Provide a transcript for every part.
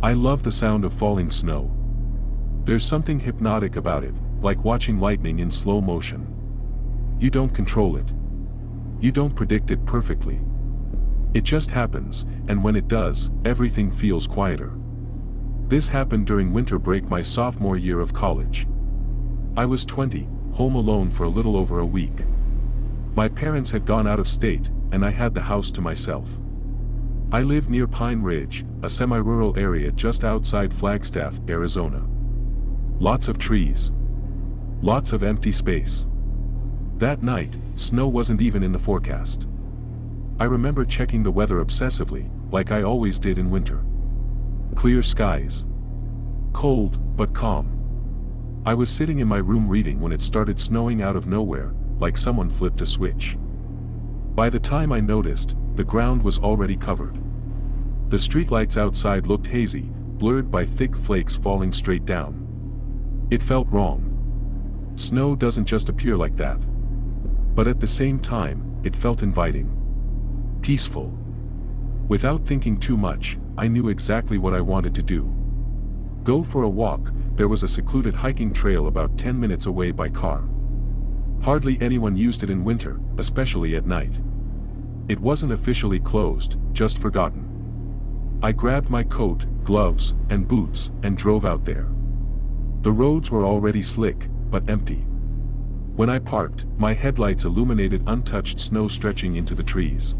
I love the sound of falling snow. There's something hypnotic about it, like watching lightning in slow motion. You don't control it. You don't predict it perfectly. It just happens, and when it does, everything feels quieter. This happened during winter break my sophomore year of college. I was 20, home alone for a little over a week. My parents had gone out of state, and I had the house to myself. I lived near Pine Ridge, a semi-rural area just outside Flagstaff, Arizona. Lots of trees. Lots of empty space. That night, snow wasn't even in the forecast. I remember checking the weather obsessively, like I always did in winter. Clear skies. Cold, but calm. I was sitting in my room reading when it started snowing out of nowhere, like someone flipped a switch. By the time I noticed, the ground was already covered. The streetlights outside looked hazy, blurred by thick flakes falling straight down. It felt wrong. Snow doesn't just appear like that. But at the same time, it felt inviting. Peaceful. Without thinking too much, I knew exactly what I wanted to do. Go for a walk. There was a secluded hiking trail about 10 minutes away by car. Hardly anyone used it in winter, especially at night. It wasn't officially closed, just forgotten. I grabbed my coat, gloves, and boots, and drove out there. The roads were already slick, but empty. When I parked, my headlights illuminated untouched snow stretching into the trees.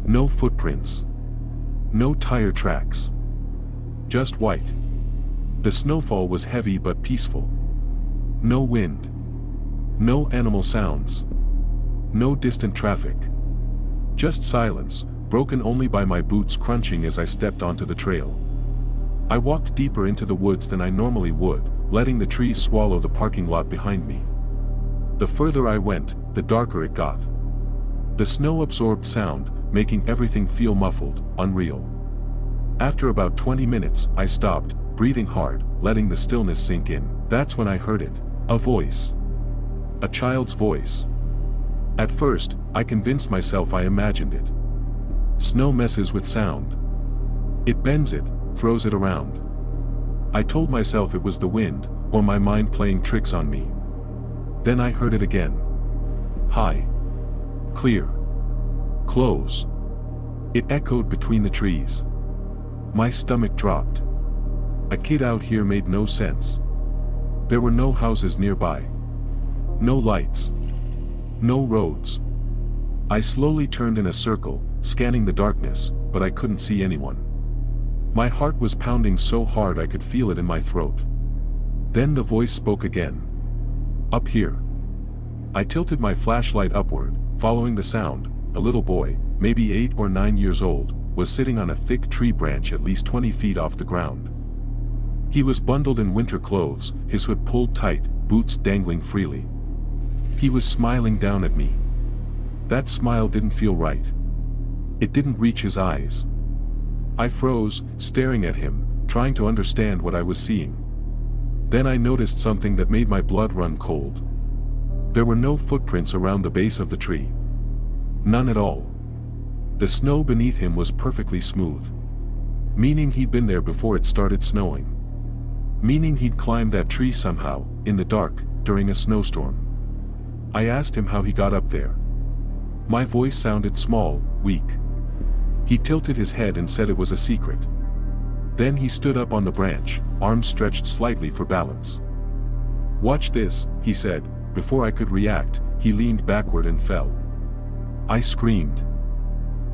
No footprints. No tire tracks. Just white. The snowfall was heavy but peaceful. No wind. No animal sounds. No distant traffic. Just silence, broken only by my boots crunching as I stepped onto the trail. I walked deeper into the woods than I normally would, letting the trees swallow the parking lot behind me. The further I went, the darker it got. The snow absorbed sound, making everything feel muffled, unreal. After about 20 minutes, I stopped, breathing hard, letting the stillness sink in. That's when I heard it. A voice. A child's voice. At first, I convinced myself I imagined it. Snow messes with sound. It bends it, throws it around. I told myself it was the wind, or my mind playing tricks on me. Then I heard it again. High. Clear. Close. It echoed between the trees. My stomach dropped. A kid out here made no sense. There were no houses nearby. No lights. No roads. I slowly turned in a circle, scanning the darkness, but I couldn't see anyone. My heart was pounding so hard I could feel it in my throat. Then the voice spoke again. Up here. I tilted my flashlight upward, following the sound. A little boy, maybe 8 or 9 years old, was sitting on a thick tree branch at least 20 feet off the ground. He was bundled in winter clothes, his hood pulled tight, boots dangling freely. He was smiling down at me. That smile didn't feel right. It didn't reach his eyes. I froze, staring at him, trying to understand what I was seeing. Then I noticed something that made my blood run cold. There were no footprints around the base of the tree. None at all. The snow beneath him was perfectly smooth. Meaning he'd been there before it started snowing. Meaning he'd climbed that tree somehow, in the dark, during a snowstorm. I asked him how he got up there. My voice sounded small, weak. He tilted his head and said it was a secret. Then he stood up on the branch, arms stretched slightly for balance. "Watch this," he said. Before I could react, he leaned backward and fell. I screamed.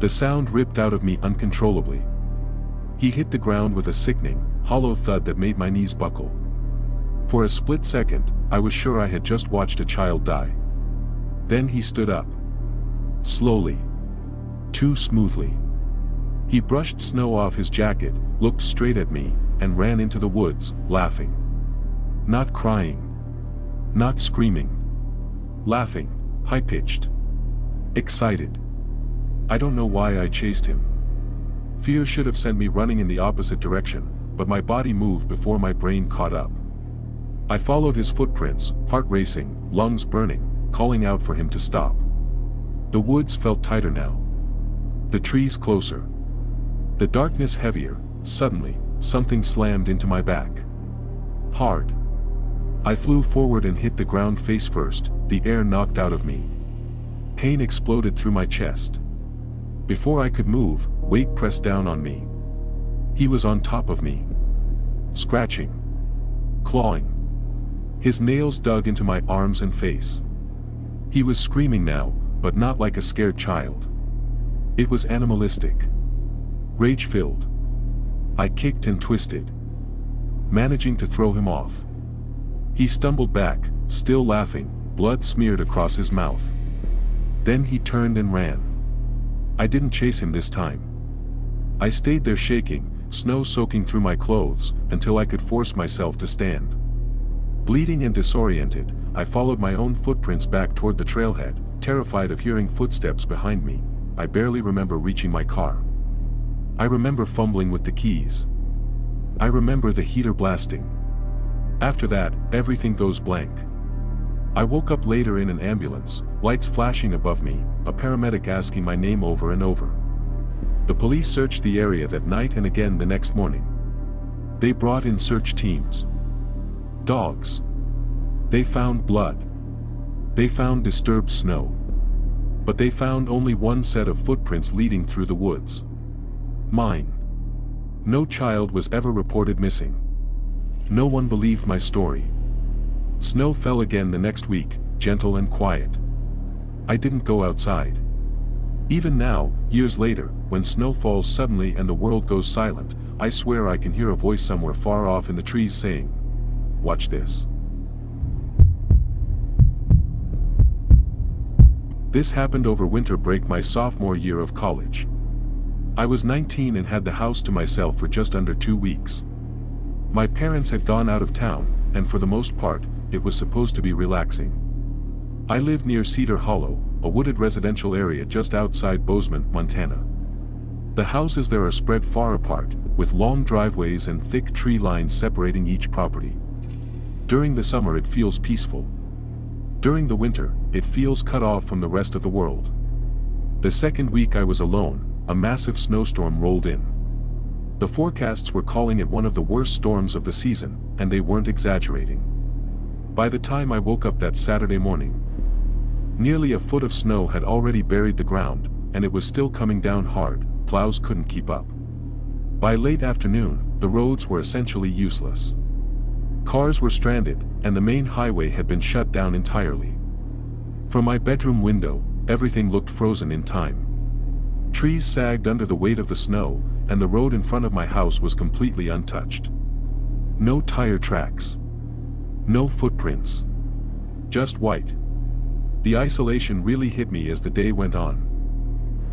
The sound ripped out of me uncontrollably. He hit the ground with a sickening, hollow thud that made my knees buckle. For a split second, I was sure I had just watched a child die. Then he stood up. Slowly. Too smoothly. He brushed snow off his jacket, looked straight at me, and ran into the woods, laughing. Not crying. Not screaming. Laughing, high-pitched. Excited. I don't know why I chased him. Fear should have sent me running in the opposite direction, but my body moved before my brain caught up. I followed his footprints, heart racing, lungs burning, calling out for him to stop. The woods felt tighter now. The trees closer. The darkness heavier. Suddenly, something slammed into my back. Hard. I flew forward and hit the ground face first, the air knocked out of me. Pain exploded through my chest. Before I could move, weight pressed down on me. He was on top of me. Scratching. Clawing. His nails dug into my arms and face. He was screaming now, but not like a scared child. It was animalistic. Rage-filled. I kicked and twisted, managing to throw him off. He stumbled back, still laughing, blood smeared across his mouth. Then he turned and ran. I didn't chase him this time. I stayed there shaking, snow soaking through my clothes, until I could force myself to stand. Bleeding and disoriented, I followed my own footprints back toward the trailhead, terrified of hearing footsteps behind me. I barely remember reaching my car. I remember fumbling with the keys. I remember the heater blasting. After that, everything goes blank. I woke up later in an ambulance, lights flashing above me, a paramedic asking my name over and over. The police searched the area that night and again the next morning. They brought in search teams. Dogs. They found blood. They found disturbed snow. But they found only one set of footprints leading through the woods. Mine. No child was ever reported missing. No one believed my story. Snow fell again the next week, gentle and quiet. I didn't go outside. Even now, years later, when snow falls suddenly and the world goes silent, I swear I can hear a voice somewhere far off in the trees saying, "Watch this." This happened over winter break my sophomore year of college. I was 19 and had the house to myself for just under 2 weeks. My parents had gone out of town, and for the most part, it was supposed to be relaxing. I lived near Cedar Hollow, a wooded residential area just outside Bozeman, Montana. The houses there are spread far apart, with long driveways and thick tree lines separating each property. During the summer it feels peaceful. During the winter, it feels cut off from the rest of the world. The second week I was alone, a massive snowstorm rolled in. The forecasts were calling it one of the worst storms of the season, and they weren't exaggerating. By the time I woke up that Saturday morning, nearly a foot of snow had already buried the ground, and it was still coming down hard. Plows couldn't keep up. By late afternoon, the roads were essentially useless. Cars were stranded, and the main highway had been shut down entirely. From my bedroom window, everything looked frozen in time. Trees sagged under the weight of the snow, and the road in front of my house was completely untouched. No tire tracks. No footprints. Just white. The isolation really hit me as the day went on.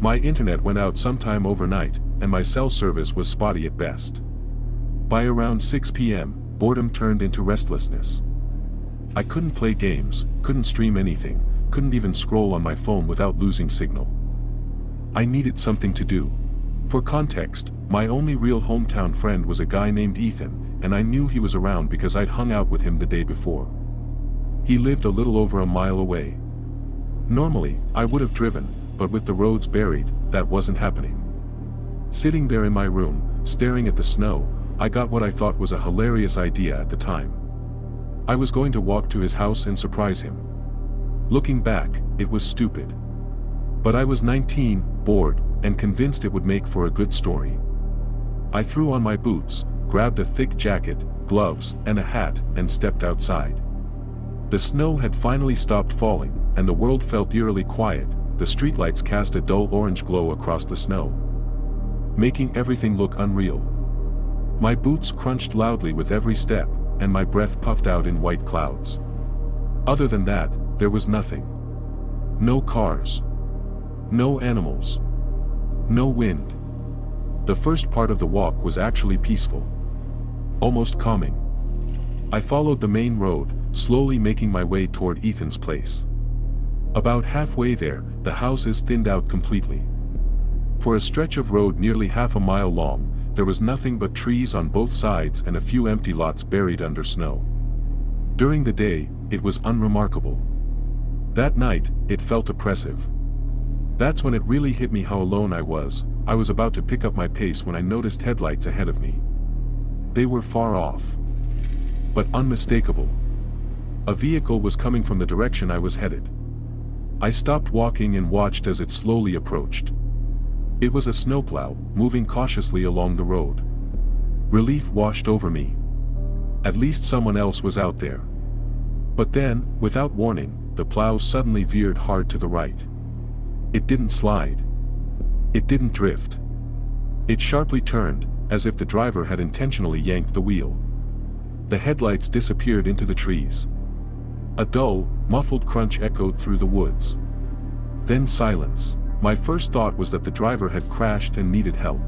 My internet went out sometime overnight, and my cell service was spotty at best. By around 6 p.m., boredom turned into restlessness. I couldn't play games, couldn't stream anything, couldn't even scroll on my phone without losing signal. I needed something to do. For context, my only real hometown friend was a guy named Ethan, and I knew he was around because I'd hung out with him the day before. He lived a little over a mile away. Normally, I would have driven, but with the roads buried, that wasn't happening. Sitting there in my room, staring at the snow, I got what I thought was a hilarious idea at the time. I was going to walk to his house and surprise him. Looking back, it was stupid. But I was 19, bored, and convinced it would make for a good story. I threw on my boots, grabbed a thick jacket, gloves, and a hat, and stepped outside. The snow had finally stopped falling, and the world felt eerily quiet. The streetlights cast a dull orange glow across the snow, making everything look unreal. My boots crunched loudly with every step, and my breath puffed out in white clouds. Other than that, there was nothing. No cars. No animals. No wind. The first part of the walk was actually peaceful. Almost calming. I followed the main road, slowly making my way toward Ethan's place. About halfway there, the houses thinned out completely. For a stretch of road nearly half a mile long, there was nothing but trees on both sides and a few empty lots buried under snow. During the day, it was unremarkable. That night, it felt oppressive. That's when it really hit me how alone I was. I was about to pick up my pace when I noticed headlights ahead of me. They were far off, but unmistakable. A vehicle was coming from the direction I was headed. I stopped walking and watched as it slowly approached. It was a snowplow, moving cautiously along the road. Relief washed over me. At least someone else was out there. But then, without warning, the plow suddenly veered hard to the right. It didn't slide. It didn't drift. It sharply turned, as if the driver had intentionally yanked the wheel. The headlights disappeared into the trees. A dull, muffled crunch echoed through the woods. Then silence. My first thought was that the driver had crashed and needed help.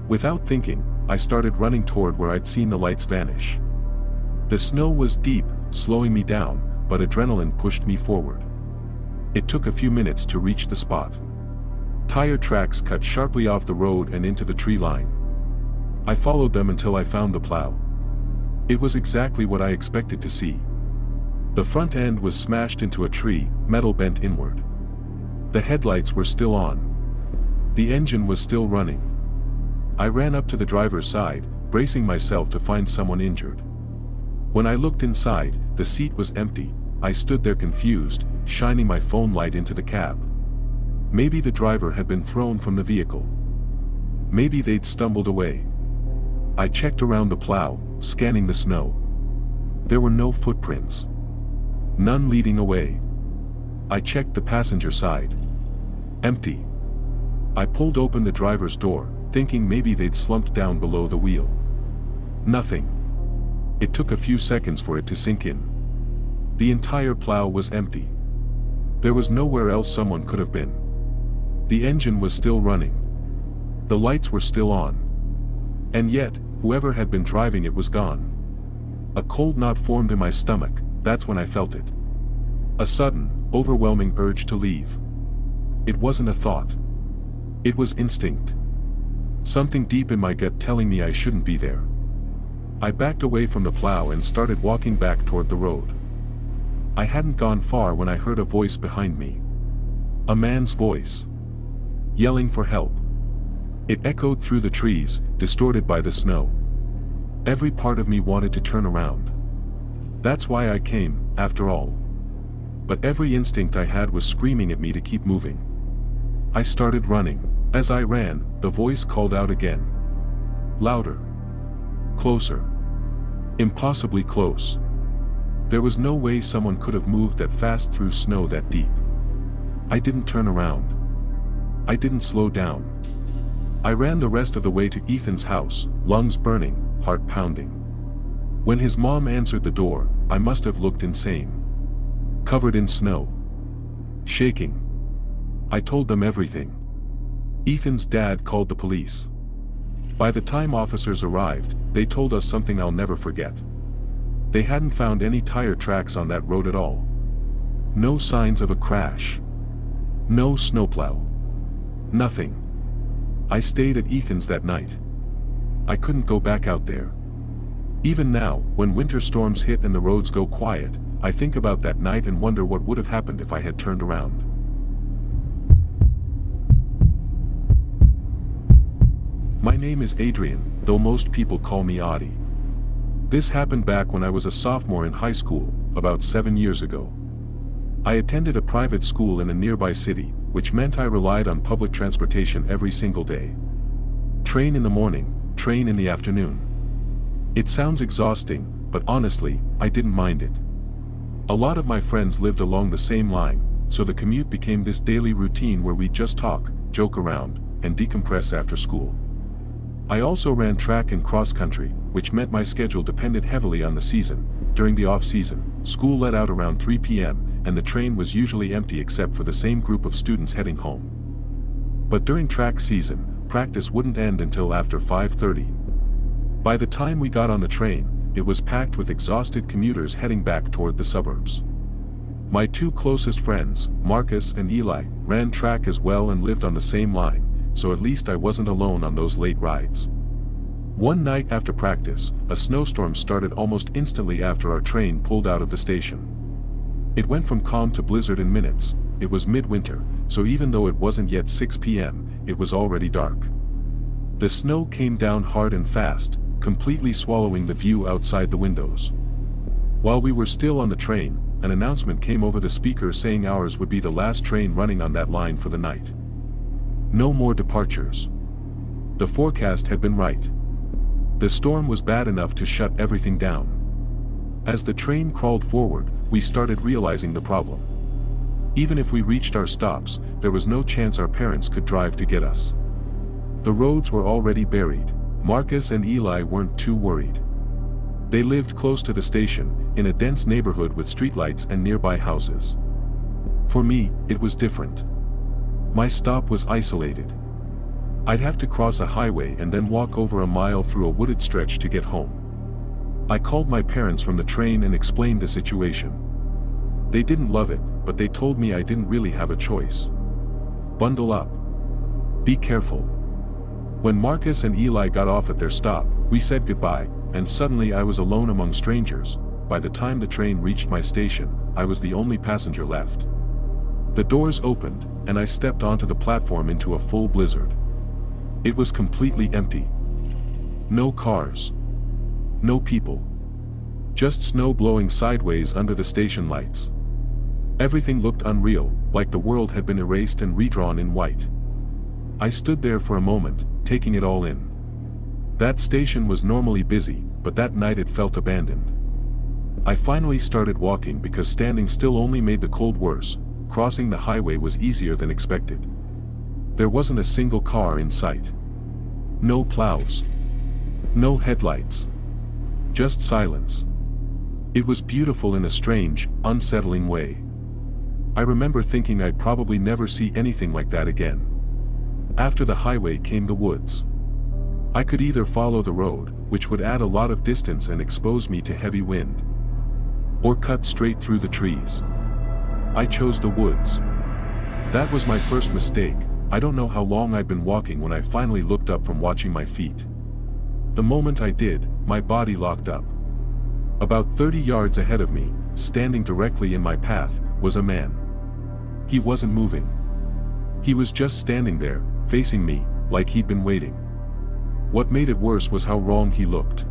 Without thinking, I started running toward where I'd seen the lights vanish. The snow was deep, slowing me down, but adrenaline pushed me forward. It took a few minutes to reach the spot. Tire tracks cut sharply off the road and into the tree line. I followed them until I found the plow. It was exactly what I expected to see. The front end was smashed into a tree, metal bent inward. The headlights were still on. The engine was still running. I ran up to the driver's side, bracing myself to find someone injured. When I looked inside, the seat was empty. I stood there confused, shining my phone light into the cab. Maybe the driver had been thrown from the vehicle. Maybe they'd stumbled away. I checked around the plow, scanning the snow. There were no footprints. None leading away. I checked the passenger side. Empty. I pulled open the driver's door, thinking maybe they'd slumped down below the wheel. Nothing. It took a few seconds for it to sink in. The entire plow was empty. There was nowhere else someone could have been. The engine was still running. The lights were still on. And yet, whoever had been driving it was gone. A cold knot formed in my stomach. That's when I felt it. A sudden, overwhelming urge to leave. It wasn't a thought. It was instinct. Something deep in my gut telling me I shouldn't be there. I backed away from the plow and started walking back toward the road. I hadn't gone far when I heard a voice behind me. A man's voice. Yelling for help. It echoed through the trees, distorted by the snow. Every part of me wanted to turn around. That's why I came, after all. But every instinct I had was screaming at me to keep moving. I started running. As I ran, the voice called out again. Louder. Closer. Impossibly close. There was no way someone could have moved that fast through snow that deep. I didn't turn around. I didn't slow down. I ran the rest of the way to Ethan's house, lungs burning, heart pounding. When his mom answered the door, I must have looked insane. Covered in snow. Shaking. I told them everything. Ethan's dad called the police. By the time officers arrived, they told us something I'll never forget. They hadn't found any tire tracks on that road at all. No signs of a crash. No snowplow. Nothing. I stayed at Ethan's that night. I couldn't go back out there. Even now, when winter storms hit and the roads go quiet, I think about that night and wonder what would have happened if I had turned around. My name is Adrian, though most people call me Adi. This happened back when I was a sophomore in high school, about 7 years ago. I attended a private school in a nearby city, which meant I relied on public transportation every single day. Train in the morning, train in the afternoon. It sounds exhausting, but honestly, I didn't mind it. A lot of my friends lived along the same line, so the commute became this daily routine where we just talk, joke around, and decompress after school. I also ran track and cross country, which meant my schedule depended heavily on the season. During the off-season, school let out around 3 p.m., and the train was usually empty except for the same group of students heading home. But during track season, practice wouldn't end until after 5:30. By the time we got on the train, it was packed with exhausted commuters heading back toward the suburbs. My two closest friends, Marcus and Eli, ran track as well and lived on the same line, so at least I wasn't alone on those late rides. One night after practice, a snowstorm started almost instantly after our train pulled out of the station. It went from calm to blizzard in minutes. It was midwinter, so even though it wasn't yet 6 p.m., it was already dark. The snow came down hard and fast, completely swallowing the view outside the windows. While we were still on the train, an announcement came over the speaker saying ours would be the last train running on that line for the night. No more departures. The forecast had been right. The storm was bad enough to shut everything down. As the train crawled forward, we started realizing the problem. Even if we reached our stops, there was no chance our parents could drive to get us. The roads were already buried. Marcus and Eli weren't too worried. They lived close to the station, in a dense neighborhood with streetlights and nearby houses. For me, it was different. My stop was isolated. I'd have to cross a highway and then walk over a mile through a wooded stretch to get home. I called my parents from the train and explained the situation. They didn't love it, but they told me I didn't really have a choice. Bundle up. Be careful. When Marcus and Eli got off at their stop, we said goodbye, and suddenly I was alone among strangers. By the time the train reached my station, I was the only passenger left. The doors opened, and I stepped onto the platform into a full blizzard. It was completely empty. No cars. No people. Just snow blowing sideways under the station lights. Everything looked unreal, like the world had been erased and redrawn in white. I stood there for a moment, taking it all in. That station was normally busy, but that night it felt abandoned. I finally started walking because standing still only made the cold worse. Crossing the highway was easier than expected. There wasn't a single car in sight. No plows. No headlights. Just silence. It was beautiful in a strange, unsettling way. I remember thinking I'd probably never see anything like that again. After the highway came the woods. I could either follow the road, which would add a lot of distance and expose me to heavy wind, or cut straight through the trees. I chose the woods. That was my first mistake. I don't know how long I'd been walking when I finally looked up from watching my feet. The moment I did, my body locked up. About 30 yards ahead of me, standing directly in my path, was a man. He wasn't moving. He was just standing there, facing me, like he'd been waiting. What made it worse was how wrong he looked.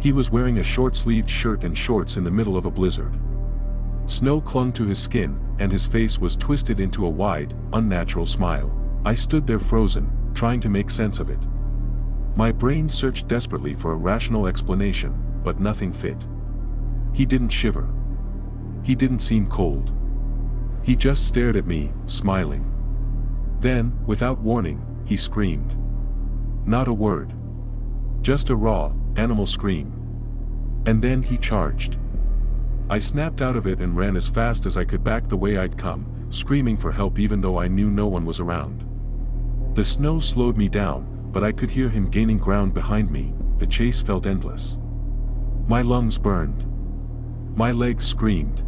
He was wearing a short-sleeved shirt and shorts in the middle of a blizzard. Snow clung to his skin, and his face was twisted into a wide, unnatural smile. I stood there frozen, trying to make sense of it. My brain searched desperately for a rational explanation, but nothing fit. He didn't shiver. He didn't seem cold. He just stared at me, smiling. Then, without warning, he screamed. Not a word. Just a raw, animal scream. And then he charged. I snapped out of it and ran as fast as I could back the way I'd come, screaming for help even though I knew no one was around. The snow slowed me down, but I could hear him gaining ground behind me. The chase felt endless. My lungs burned. My legs screamed.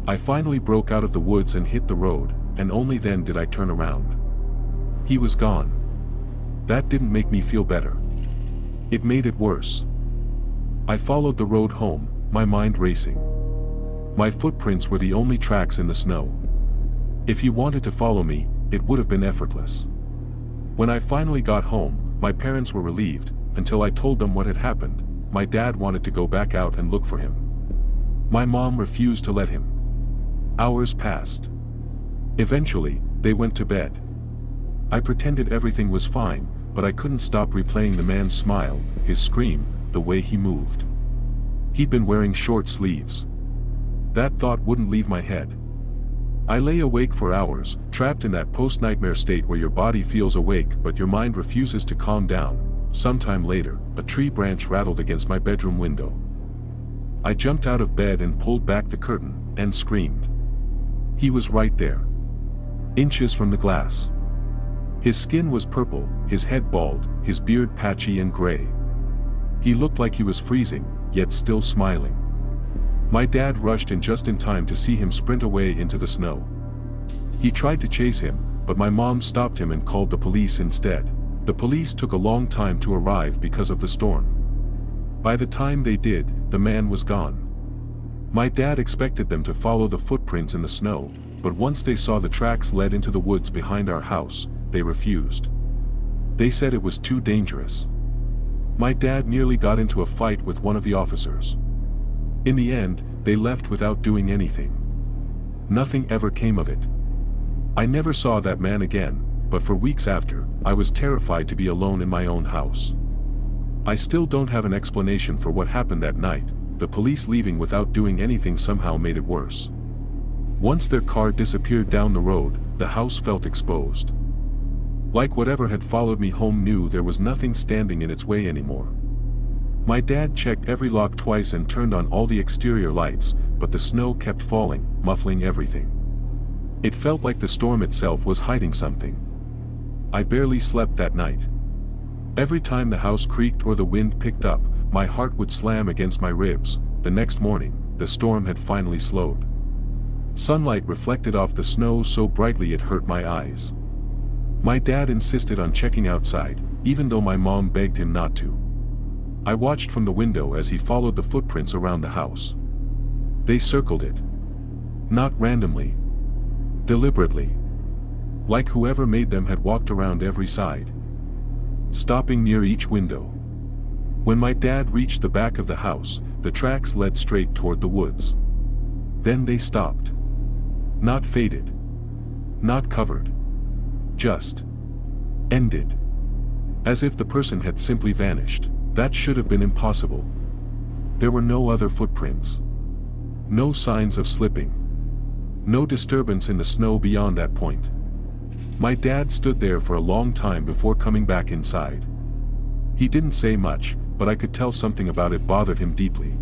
I finally broke out of the woods and hit the road, and only then did I turn around. He was gone. That didn't make me feel better. It made it worse. I followed the road home, my mind racing. My footprints were the only tracks in the snow. If he wanted to follow me, it would have been effortless. When I finally got home, my parents were relieved, until I told them what had happened. My dad wanted to go back out and look for him. My mom refused to let him. Hours passed. Eventually, they went to bed. I pretended everything was fine, but I couldn't stop replaying the man's smile, his scream, the way he moved. He'd been wearing short sleeves. That thought wouldn't leave my head. I lay awake for hours, trapped in that post-nightmare state where your body feels awake but your mind refuses to calm down. Sometime later, a tree branch rattled against my bedroom window. I jumped out of bed and pulled back the curtain, and screamed. He was right there. Inches from the glass. His skin was purple, his head bald, his beard patchy and gray. He looked like he was freezing, yet still smiling. My dad rushed in just in time to see him sprint away into the snow. He tried to chase him, but my mom stopped him and called the police instead. The police took a long time to arrive because of the storm. By the time they did, the man was gone. My dad expected them to follow the footprints in the snow, but once they saw the tracks led into the woods behind our house, they refused. They said it was too dangerous. My dad nearly got into a fight with one of the officers. In the end, they left without doing anything. Nothing ever came of it. I never saw that man again, but for weeks after, I was terrified to be alone in my own house. I still don't have an explanation for what happened that night. The police leaving without doing anything somehow made it worse. Once their car disappeared down the road, the house felt exposed. Like whatever had followed me home knew there was nothing standing in its way anymore. My dad checked every lock twice and turned on all the exterior lights, but the snow kept falling, muffling everything. It felt like the storm itself was hiding something. I barely slept that night. Every time the house creaked or the wind picked up, my heart would slam against my ribs. The next morning, the storm had finally slowed. Sunlight reflected off the snow so brightly it hurt my eyes. My dad insisted on checking outside, even though my mom begged him not to. I watched from the window as he followed the footprints around the house. They circled it. Not randomly. Deliberately. Like whoever made them had walked around every side, stopping near each window. When my dad reached the back of the house, the tracks led straight toward the woods. Then they stopped. Not faded. Not covered. Just ended. As if the person had simply vanished. That should have been impossible. There were no other footprints. No signs of slipping. No disturbance in the snow beyond that point. My dad stood there for a long time before coming back inside. He didn't say much, but I could tell something about it bothered him deeply.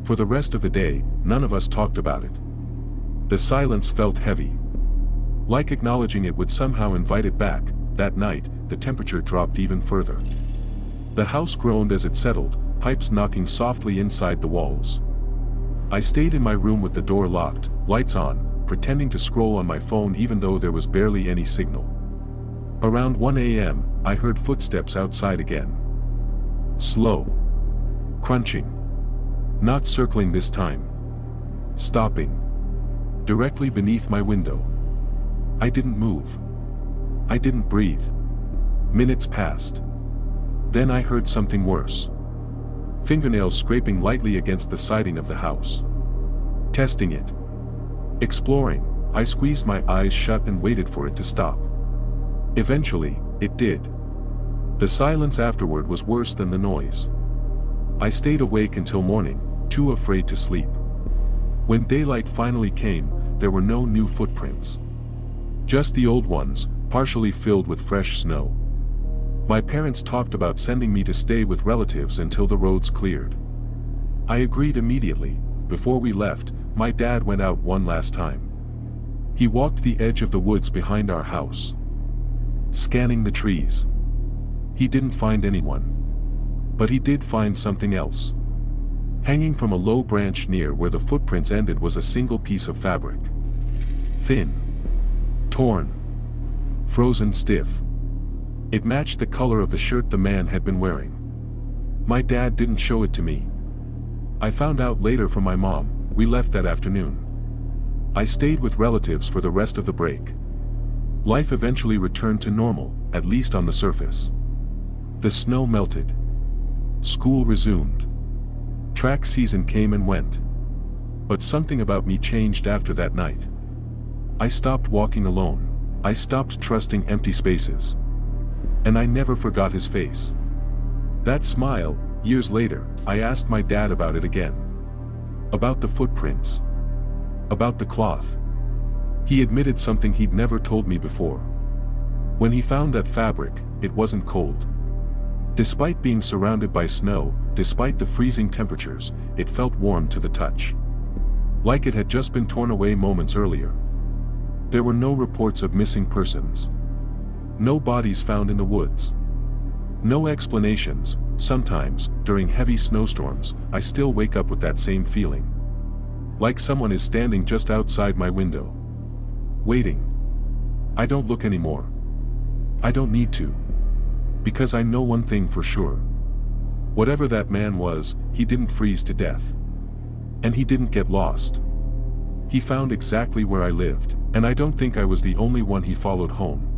For the rest of the day, none of us talked about it. The silence felt heavy. Like acknowledging it would somehow invite it back. That night, the temperature dropped even further. The house groaned as it settled, pipes knocking softly inside the walls. I stayed in my room with the door locked, lights on, pretending to scroll on my phone even though there was barely any signal. Around 1 a.m., I heard footsteps outside again. Slow. Crunching. Not circling this time. Stopping. Directly beneath my window. I didn't move. I didn't breathe. Minutes passed. Then I heard something worse. Fingernails scraping lightly against the siding of the house. Testing it. Exploring, I squeezed my eyes shut and waited for it to stop. Eventually, it did. The silence afterward was worse than the noise. I stayed awake until morning, too afraid to sleep. When daylight finally came, there were no new footprints. Just the old ones, partially filled with fresh snow. My parents talked about sending me to stay with relatives until the roads cleared. I agreed immediately. Before we left, my dad went out one last time. He walked the edge of the woods behind our house, scanning the trees. He didn't find anyone. But he did find something else. Hanging from a low branch near where the footprints ended was a single piece of fabric. Thin. Torn. Frozen stiff. It matched the color of the shirt the man had been wearing. My dad didn't show it to me. I found out later from my mom. We left that afternoon. I stayed with relatives for the rest of the break. Life eventually returned to normal, at least on the surface. The snow melted. School resumed. Track season came and went. But something about me changed after that night. I stopped walking alone. I stopped trusting empty spaces. And I never forgot his face. That smile. Years later, I asked my dad about it again. About the footprints. About the cloth. He admitted something he'd never told me before. When he found that fabric, it wasn't cold. Despite being surrounded by snow, despite the freezing temperatures, it felt warm to the touch. Like it had just been torn away moments earlier. There were no reports of missing persons. No bodies found in the woods. No explanations. Sometimes, during heavy snowstorms, I still wake up with that same feeling. Like someone is standing just outside my window. Waiting. I don't look anymore. I don't need to. Because I know one thing for sure. Whatever that man was, he didn't freeze to death. And he didn't get lost. He found exactly where I lived, and I don't think I was the only one he followed home.